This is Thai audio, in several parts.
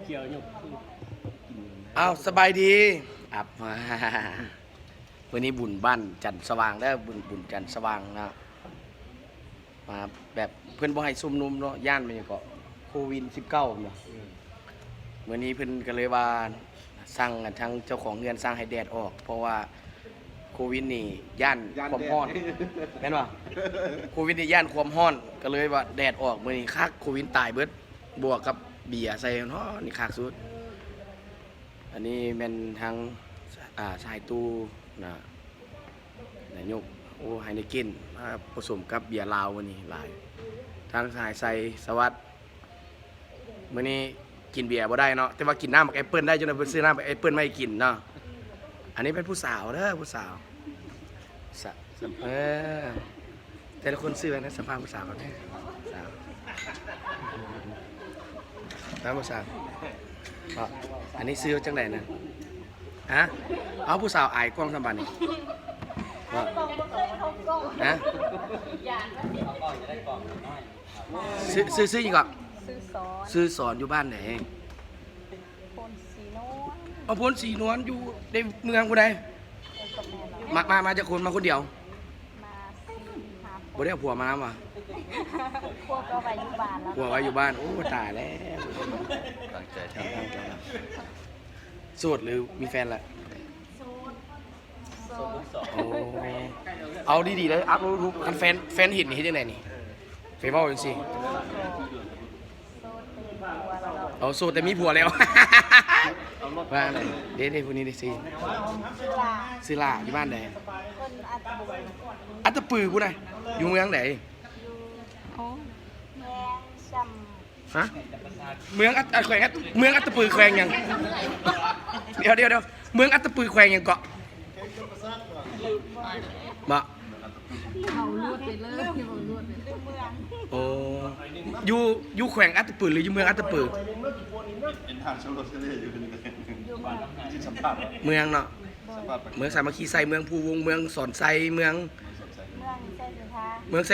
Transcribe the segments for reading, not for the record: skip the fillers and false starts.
ขียวหยกอ้าวสบายดีอับมาวันนี้บุญบ้านจันทร์สว่างได้บุญจันทร์สว่างนะมาแบบเพื่อนบ่ให้ซุ่มนุมเนาะย่านมันยังเกาะโควิด19เนาะเมื่อนี้เพิ่นก็เลยว่าสั่งกันทั้งเจ้าของเงินสร้างให้แดดออก เพราะว่าโควิดนี่ย่านความร้อนแม่นบ่โควิดนี่ย่านความร้อนก็เลยว่าแดดออกมื้อนี้คักโควิดตายเบิดบวกกับเบียร์ใส่เนาะนี่คักสุดอันนี้เป็นทางชายตู้นะนายกโอ้ไฮเนเก้นมาผสมกับเบียร์ลาววันนี้หลายทางสายไซสวัสดิ์มื้อนี้กินเบียร์บ่ได้เนาะแต่ว่ากินน้ำบักแอปเปิ้ลได้จนเพิ่นซื้อน้ำบักแอปเปิ้ลมาให้กินเนาะอันนี้เป็นผู้สาวเด้อผู้สาวแต่ละคนซื้อไว้นะสัมภาษณ์ผู้สาวก่อนแม่สาวแล้วผู้สาวอันนี้ซื้อจังไดนะฮะเอาผู้สาวอายกล้องสมบัตินี่ฮะซื้ออีกอ่ะซื้อสอนอยู่บ้านไหนพลสีนวลอยู่ในเมืองกูใดมาจากคนมาคนเดียวบ่ได้เอาผัวมาว่ะพวกก็ไปอยู่บ้านแล้วผัวไว้อยู่บ้านโอ้ตายแล้วตั้งใจทำโสดหรือมีแฟนละโอ้เอาดีๆเลยอัพรูปกันแฟนเห็นนี่เฮ็ดจังได๋นี่เฟซบุ๊กจังซี่เอาโสดแต่มีผัวแล้วว่าอะไรเด้ผู้นี้ได้สิซื้อลาอยู่บ้านไหนอัตตปือกูน่ะอยู่เมืองไหนฮะเมืองแขวงเมืองอัตตปือแขวงยังเดี๋ยวเมืองอัตตปือแขวงยังเกาะมาเอาลูดไปเลยเอาลูดไปเมืองโอ้อยู่แขวงอัตตปือหรืออยู่เมืองอัตตปือเป็นทางชลบุรีอยู่นี่ที่สัมภาษณ์เมืองเนาะเมืองสามัคคีไซเมืองภูวงเมืองสอนไซเมืองเ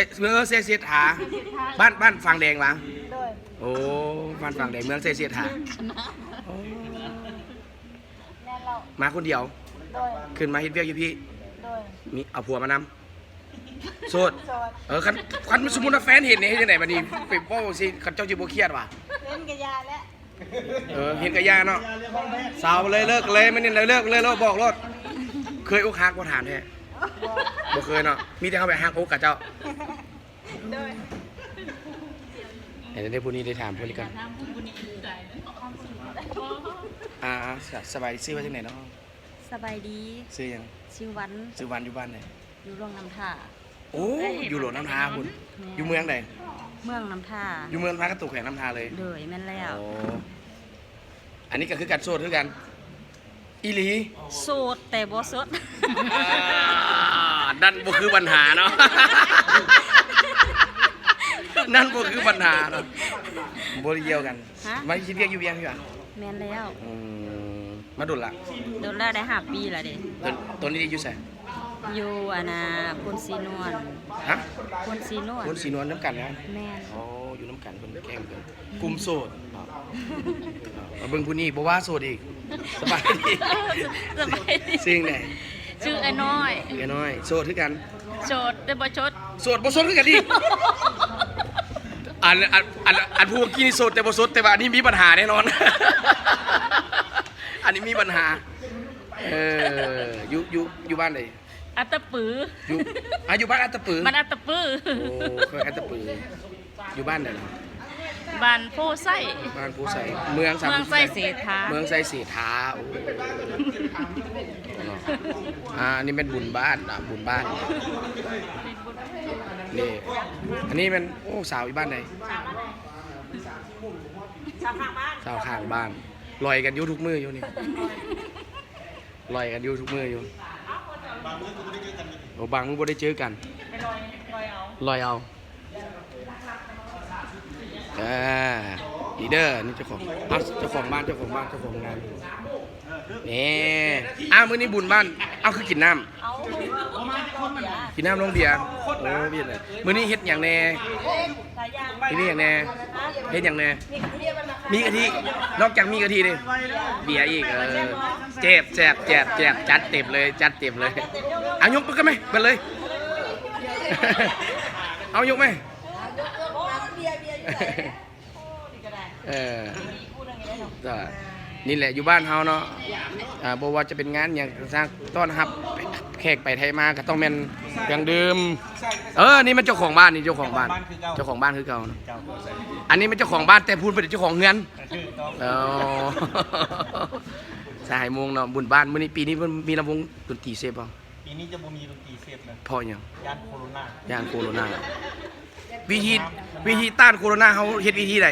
ซเสียถาบ้านฝั่งแดงวะโอ้บ้านฝั่งแดงเมืองเซเสียถามาคนเดียวขึ้นมาเฮ็ดเวียกอยู่พี่มีเอาผัวมานำโสดคันสมมุติว่าแฟนเห็นนี่เฮ็ดจังได๋บัดนี้ไปเว้าสิคันเจ้าสิบ่เครียดว่ะเล่นกะยาแล้วเห็นกะยาเนาะสาวเลยเลิกเลยมันนี่เลิกบอกรถเคยอกหักบ่ถามแท้บ่เคยเนาะมีแต่เฮาไปหักอกกับเจ้าเดี๋ยวได้ผู้นี้ได้ถามเพิ่นอีกกันสบายดีซื้อไว้จังได๋เนาะสบายดีซื้อหยังชื่อวันอยู่บ้านไหนอยู่โรงน้ำท่าโอ้อยู่โรงน้ำท่าพุ่นอยู่เมืองใดเมืองน้ำท่าอยู่เมืองพระกระตุกแขวงน้ำท่าเลยเลยแม่นแล้วโอ้อันนี้ก็คือการโสดคือกันอีหลีโสดแต่บ่สดนั่นบ่คือปัญหาเนาะนั่นบ่คือปัญหาเนาะบ่เกี่ยวกันมาคิดเรียกอยู่เวียงพี่ว่าแม่นแล้วมาดุลละดุลละได้5ปีแล้วเด้ตัวนี้อยู่ไสอยู่พลสีนวลฮะพลสีนวลน้ำกันนะแม่นอ๋ออยู่น้ำกันเพิ่นแกล้งเพิ่นกลุ่มโสดมาเบิ่งผู้นี้บ่ว่าโสดอีกสบายดีสิ่งไหนชื่อไอ้น้อยโสดคือกันโสดแต่บ่ชดโสดบ่สดคือกันดิอันผู้กี้นี่โสดแต่บ่สดแต่ว่าอันนี้มีปัญหาแน่นอนอันนี้มีปัญหาอยู่บ้านไหนอัตตปืออยู่บ้านอัตตปือมันอัตตปือโอ้เคยอัตตปืออยู่บ้านไหนบ้านโพไส้เมืองไส้เสถาเมืองไส้เสถาโอ้นี่เป็นบุญบ้านนี่อันนี้เป็นโอ้สาวอยู่บ้านไหนสาวข้างบ้านลอยกันอยู่ทุกมืออยู่นี่ลอยกันอยู่ทุกมืออยู่บางมือบ่ได้เจอกันลอยเอา ลีเดอร์นี่เจ้าของเอาเจ้าของบ้านเจ้าของงานนี่มื้อนี้บุญบ้านเอาคือกินน้ำกินน้ำลงเบียร์โอ้เบียร์เลยมื้อนี้เฮ็ดอย่างแน่ที่นี่อย่างแน่เฮ็ดอย่างแน่มีกะทินอกจากมีกะทิเลยเบียร์อีกเจ็บจัดเต็มเลยเอายกกันไหมไปเลย เอายกไหมนี่แหละอยู่บ้านเฮาเนาะบ่ว่าจะเป็นงานอย่างสร้างต้อนรับแขกไปไทยมาก็ต้องเป็นอย่างดื่มนี่มันเจ้าของบ้านนี่เจ้าของบ้านคือเก่านะอันนี้มันเจ้าของบ้านแต่พูดเป็นเจ้าของเงินสายมงเนาะบุญบ้านมื้อนี้ปีนี้มีลำวงดนตรีเซฟบ่ปีนี้จะบ่มีดนตรีเซฟนะพอยังย่านโคโรนาวิธีต้านโคโรนาเขาเฮ็ดวิธีใด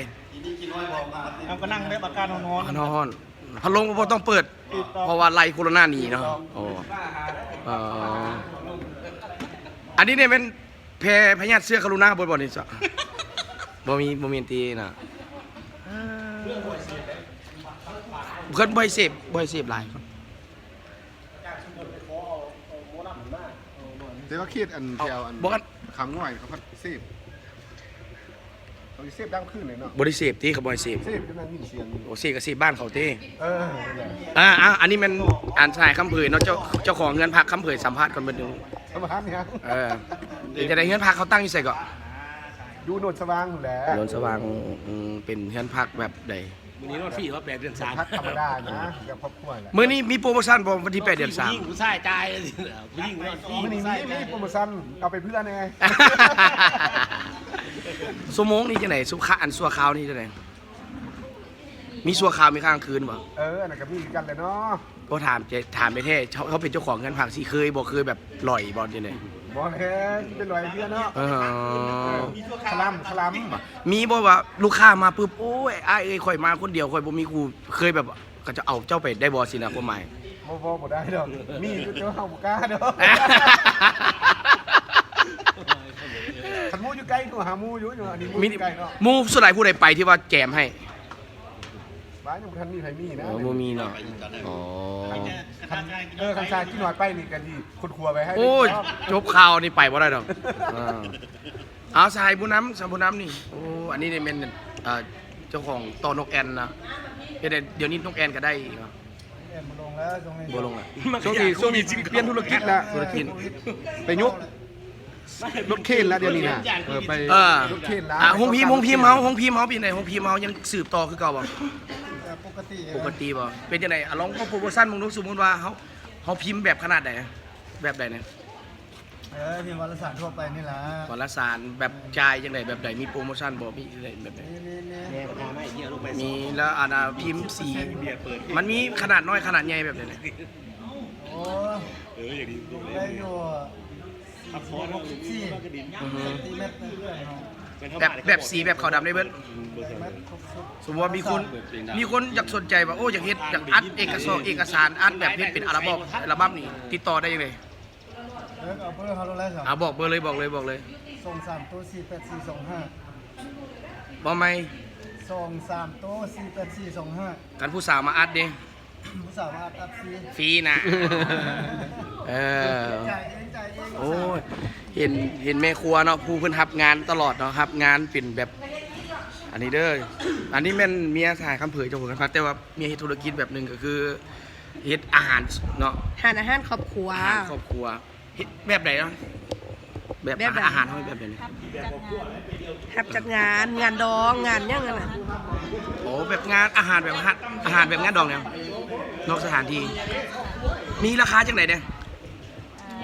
เราก็นั่งได้อาการนอนพัดลมก็ต้องเปิดเพราะว่าไล่โคโรนาหนีเนาะอันนี้เนี่ยเป็นแพร่พญาติเสื้อคารุณาบ่นี่ซะบ่มีตีน่ะเพิ่นบ่ให้เสพหลายครับแต่ว่าเครียดอันแถวอันบ่คำง่อยเขาพัดเสพเขาเสพดังขึ้นเลยเนาะบ่ได้เสพติเขาบ่ให้เสพจนนั้นมีเสียงโอ้เสพก็เสพบ้านเขาติอันนี้มันอ่านสายคำเผยเนาะเจ้าของเงินพักคำเผยสัมภาษณ์ก่อนเบิ่งสัมภาษณ์นี่จะได้เงินพักเขาตั้งอยู่ไสก็อยู่โนนสว่างแหละโนนสว่างเป็นเงินพักแบบใดมื้อนี้รถฟรีว่า8เดือน3พักธรรมดานะกับครอบครัวแหละมื้อนี้มีโปรโมชั่นบ่วันที่8เดือน3ผู้ชายจ่ายผู้หญิงรถฟรีมื้อนี้มีโปรโมชั่นเอาไปเพื่อนแน่ชั่วโมงนี้จังได๋สุขะอันสัวขาวนี่จังได๋มีสัวขาวมีข้างคืนบ่อันนั้นก็มีกันแหละเนาะบ่ถามไปแท้เขาเป็นเจ้าของเงินพักสิเคยบ่เคยแบบหล่อยบ่จังได๋บ่แท้เป็นลอยเรือเนาะคลำมีบ่ว่าลูกค้ามาปุ๊บโอ้ยอ้ายเอ้ยข่อยมาคนเดียวข่อยบ่มีครูเคยแบบก็จะเอาเจ้าไปได้บ่สินะความหมายบ่ได้ดอกมีเจ้าเฮาบ่กล้าดอกคันหมู่อยู่ไกลก็หาหมู่อยู่อันนี้หมู่ไกลเนาะหมู่สุดท้ายผู้ใดไปที่ว่าแจมให้บ้านยังทันมีไผมีนะบ่มีเนาะคันชากินหน่อยไปนี่กันดีคนครัวไปให้โอ้ยจบข่าวนี่ไปบ่ได้ดอกเอาสายบุญน้ำนี่โอ้อันนี้เนี่ยเป็นเจ้าของต่อนกแอ่นนะเดี๋ยวนี้นกแอ่นก็ได้เนาะบ่ลงแล้วบ่ลงอ่ะช่วงนี้เปลี่ยนธุรกิจแล้วไปยกรถเข็นแล้วเดี๋ยวนี้นะไปรถเข็นแล้วห้องพิมพ์เฮาเป็นไงห้องพิมพ์เฮายังสืบต่อคือเก่าบ่ปกติบ่เป็นจังได๋ลองโปรโมชั่นมึงดูสมมุติว่าเฮาพิมพ์แบบขนาดใดแบบใดเนี่ยพิมพ์วารสารทั่วไปนี่ล่ะวารสารแบบจ่ายจังได๋แบบใดมีโปรโมชั่นบ่มีอะไรแบบใดมีแล้วพิมพ์สีมันมีขนาดน้อยขนาดใหญ่แบบใดเนี่ยอย่างนี้ได้อยู่แบบสีแบบขาวดำได้เบิ้ลสมมติว่ามีคนอยากสนใจว่าโอ้อยากเฮ็ดอยากอัดเอกสารอัดแบบเฮ็ดเป็นอัลบั้มนี่ติดต่อได้ยังไงเอาเบอร์เขาเลยบอกเบอร์เลยส่ง3ตัว48425บ่ไหมส่ง3ตัว48425กันผู้สาวมาอัดดิผู้สาวมาอัดฟรีนะจ่ายเองโอ้ยเห็นแม่ครัวเนาะผู้เพิ่นรับงานตลอดเนาะรับงานเป็นแบบอันนี้เด้ออันนี้แม่นเมียสายคำเผยเจ้าของกันพักแต่ว่าเมียเฮ็ดธุรกิจแบบนึงก็คือเฮ็ดอาหารเนาะอาหารครอบครัวเฮ็ดแบบใดเนาะแบบอาหารเฮาแบบใดครับจัดงานดองงานยังนั่นน่ะโอ้แบบงานอาหารแบบงานดองเนี่ยนอกสถานที่มีราคาจังได๋เนี่ย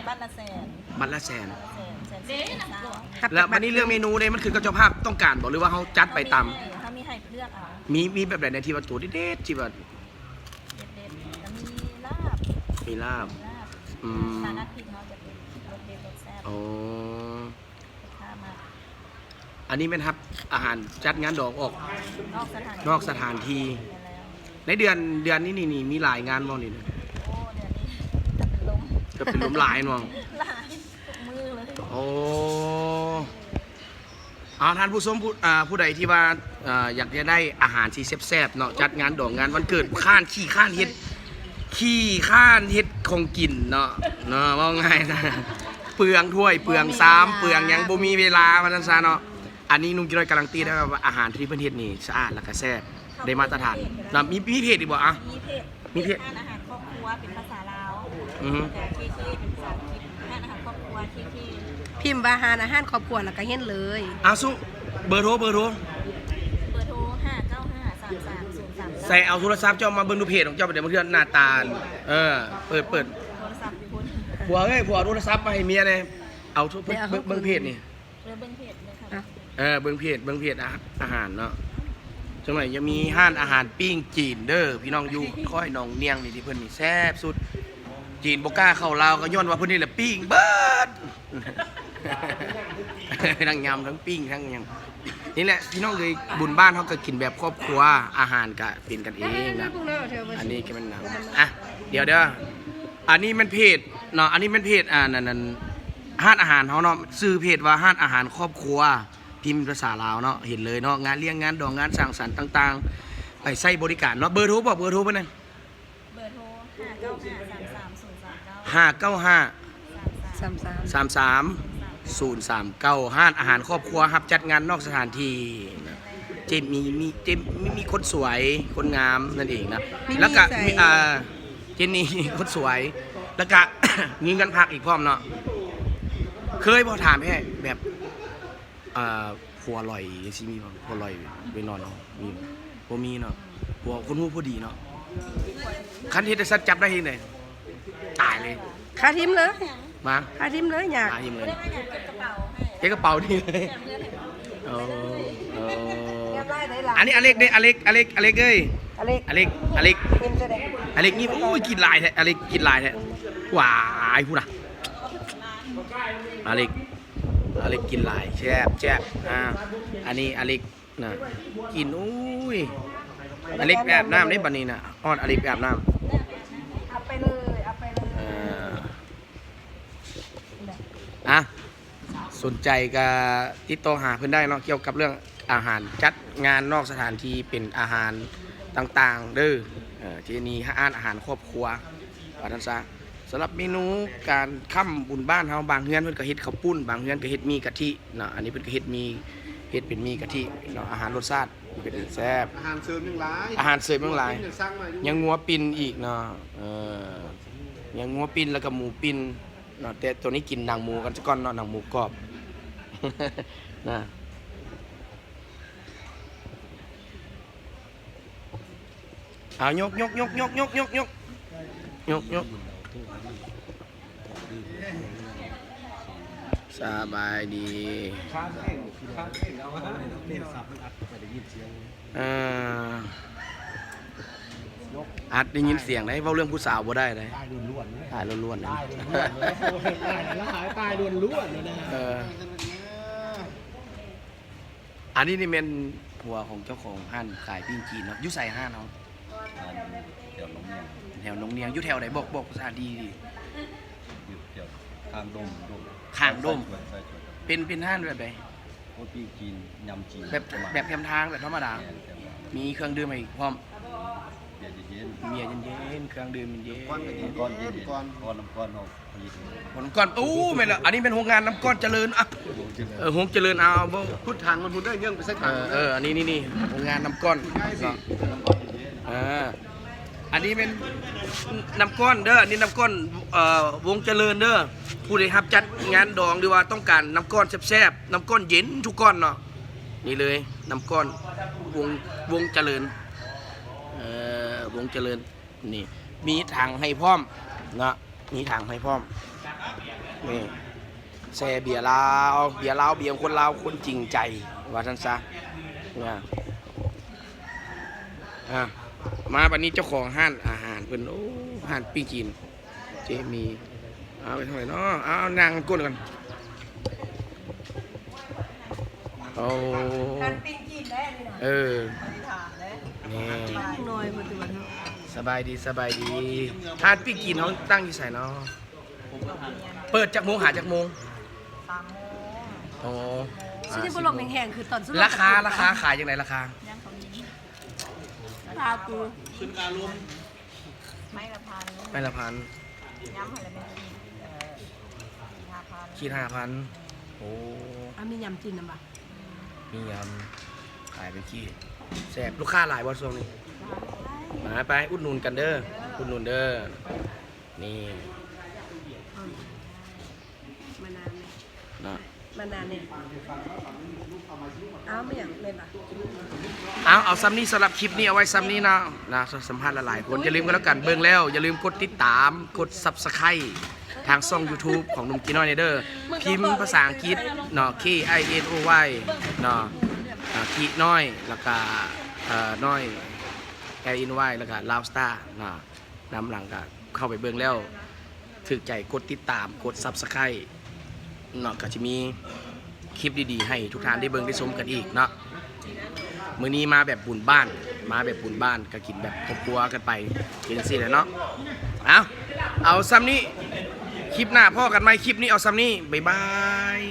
บัตรละแสนแล้ววันนี้เรื่องเมนูเนี่ยมันคือเจ้าภาพต้องการบอกหรือว่าเขาจัดไปตามถ้ามีให้เลือกเอามีแบบไหนในที่ว่าตัวเด็ดที่ว่ามีลาบสารพิษเนาะจะเป็นรสเด็ดรสแซ่บอันนี้เป็นครับอาหารจัดงานดอกออกนอกสถานที่ในเดือนนี้นี่มีหลายงานมั้งนี่จะเป็นลมหลายน้องมือเลยโอ้ ท่านผู้ชมผู้ใดที่ว่าอยากจะได้อาหารที่แซ่บๆเนาะจัดงานดอกงานวันเกิดข้านเฮ็ดของกินเนาะว่าง่ายนะเปลืองถ้วยเปลืองซ้ำเปลืองยังบ่มีเวลาว่าซั่นซะเนาะอันนี้นุ่งกิร้อยการันตีได้ว่าอาหารที่เพิ่นเฮ็ดนี่สะอาดแล้วก็แซ่บได้มาตรฐานนะมีเพจอีกบ่อ่ะมีเพจอาหารครอบครัวเป็นภาษาลาว อือฮึ แต่เคเป็นภาษาอังกฤษอาหารครอบครัวเค พิมพ์ว่าอาหารครอบครัวแล้วก็เห็นเลย สุเบอร์โทร เบอร์โทร5953303 ใส่เอาโทรศัพท์เจ้ามาเบิ่งดูเพจของเจ้าเดี๋ยวมันคือหน้าตาเปิด โทรศัพท์คุณ ผัวเอาโทรศัพท์มาให้เมียเลยเอาเบิ่งเพจนี่ เริ่มเบิ้งเพจเลยค่ะ เบิ่งเพจอาหารเนาะจังไหนยังมีห้านอาหารปิ้งจีนเด้อพี่น้องอยู่ค่อยหนองเนียงนี่ที่เพิ่นนี่แซ่บสุดจีนบ่กล้าเข้าลาวก็ย้อนว่าเพิ่นนี่แหละปิ้งเบิด ทั้งยำทั้งปิ้งทั้งหยังนี่แหละพี่น้องเลยบุญบ้านเขาก็กินแบบครอบครัวอาหารก็เป็นกันเองนะอันนี้ก็เป็นเดี๋ยวอันนี้มันเพจเนาะอันนี้มันเพจนั่นห้านอาหารเขาเนาะชื่อเพจว่าห้านอาหารครอบครัวพิมพ์ภาษาลาวเนาะเห็นเลยเนาะงานเลี้ยงงานดองงานสร้างสรรค์ต่างๆไปใช้บริการเนาะเบอร์โทรบอกเบอร์โทรไปเลย เบอร์โทร595330339 5953339ห้านอาหารครอบครัวครับจัดงานนอกสถานที่เจมีคนสวยคนงามนั่นเองนะแล้วก็มีเจนนี่คนสวยแล้วก็ มีเงินพักอีกพร้อมเนาะเคยพอถามแค่แบบผัวลอยสิมีบ่ผัวลอยไปนอนเนาะมีบ่มีเนาะผัวคนฮู้ผู้ดีเนาะคันที่จะสัตว์จับได้เฮ็ดได้ตายเลย คาทิมเลย มา คาทิมเลยอยาก มายิ้มเลย เก็บกระเป๋าให้ เก็บกระเป๋านี่เลย แถมเงินให้พ่อ โอ้ ได้หลาย อันนี้อเล็กเด้อเล็กเอ้ย อเล็ก อเล็ก เป็นแสดง อเล็กนี่โอ้ยกินหลายแท้อเล็กกินหลายแท้ว้ายพูดน่ะอเล็กกินหลายแซ่บอันนี้อเล็กน่ะกินอุ้ยอเล็กแบบน้ำได้บัดนี้น่ะอ้อนอเล็กแบบน้ำ เอาไปเลยสนใจก็ติดต่อหาเพื่อนได้เนาะเกี่ยวกับเรื่องอาหารจัดงานนอกสถานที่เป็นอาหารต่างๆเด้อที่นี่อาหารครอบครัวว่าท่านซะสำหรับเมนูการค่ำบุญบ้านเฮาบางเฮือนเพิ่นก็เฮ็ดข้าวปุ้นบางเฮือนก็เฮ็ดมีกะทิเนาะอันนี้เพิ่นก็เฮ็ดเป็นมีกะทิเนาะอาหารรสชาติเป็นแซ่บ อาหารเสริมยังหลาย อาหารเสริมทั้งหลาย สร้างใหม่อยู่ ยังงัวปิ้นอีกเนาะยังงัวปิ้นแล้วก็หมูปิ้นเนาะแต่ตัวนี้กินหนังหมูกันซะก่อนเนาะหนังหมูกรอบ นะเอายกสบายดีอัดได้ยินเสียงได้เว้าเรื่องผู้สาวบ่ได้เลยตายล้วนๆตายล้วนๆเลยตายล้วนๆเลยนะอันนี้นี่เป็นผัวของเจ้าของห้านขายปิ้งจีนเนาะอยู่ใส่ห้านเนาะแถวหนองเนียงอยู่แถวไหนบอกภาษาดีดิ ข้างดม ข้างดมเป็นห้านแบบไหน โคตรปีจีนยำจีน แบบแคมทางแบบธรรมดามีเครื่องดื่มให้พร้อม เย็นเย็น เมียเย็นๆเครื่องดื่มเย็น ก้อนเย็นก้อนน้ำก้อนเอาผลิต ผลก้อนอู้ไม่ละอันนี้เป็นโรงงานน้ำก้อนเจริญอ่ะโรงเจริญเอาบ่ พุทธังมันพุทธได้เงื่อนไปใส่ถัง อันนี้นี่โรงงานน้ำก้อนเนาะอันนี้เป็นน้ำก้อนเด้ออันนี้น้ำก้อนวงเจริญเด้อผู้ใดรับจัดงานดองหรือว่าต้องการน้ำก้อนแซ่บๆน้ำก้อนเย็นทุกก้อนเนาะนี่เลยน้ำก้อนวงเจริญวงเจริญนี่มีถังให้พร้อมนะมีถังให้พร้อมนี่แซ่เบียร์ลาวเบียร์คนลาวคนจริงใจว่าท่านซะนะมาวันนี้เจ้าของห้านอาหารเพิ่นโอ้ห้านปิ้งจีนเจมีเอาไปเท่าไหร่เนาะเอานางก้นกันเอา ปิ้งกินได้เลยนะ นี่ น้อยปัจจุบัน สบายดีห้านปิ้งจีนเขาตั้งอยู่ไสเนาะเปิดจากโมงหาจากโมง 3 โมง อ๋อ ชิ้นที่บลมแห้งๆคือตอนสุด ราคาขายยังไงราคา ย่างเขามี ปลาตู ขึ้นการลุม ไม้ละพัน ไม่ละพัน ย้ำอะไรไม่ดี5,000 ขีด5,000โอ้ มียำจีนนะบ่ มียำขายเป็นขีดแซ่บลูกค้าหลายบ่ช่วงนี้มาไปอุดหนุนกันเด้ออุดหนุนเด้อนี่ มานานไหม นะ มานานเนี่ยเอาไม่อย่างเลยป่ะ เอาซ้ำนี้สำหรับคลิปนี้เอาไว้ซ้ำนี้นะสัมภาษณ์หลายๆคนอย่าลืมกันแล้วกันเบิ่งแล้วอย่าลืมกดติดตามกด Subscribe ทางช่อง YouTube ของหนุ่มกินน้อยเนเดอร์พิมพ์ภาษาอังกฤษเนาะ KINOY เนาะกิน้อยแล้วก็น้อย KINOY แล้วก็ Love Star เนาะนำหลังก็เข้าไปเบิ่งแล้วถึกใจกดติดตามกด Subscribe เนาะก็จะมีคลิปดีๆให้ทุกท่านได้เบิ่งได้ชมกันอีกเนาะมื้อนี้มาแบบบุญบ้านก็กินแบบครอบครัวกันไปกินสิแหละเนาะเอาซ้ำนี้คลิปหน้าพ่อกันไหมคลิปนี้เอาซ้ำนี้บ๊ายบาย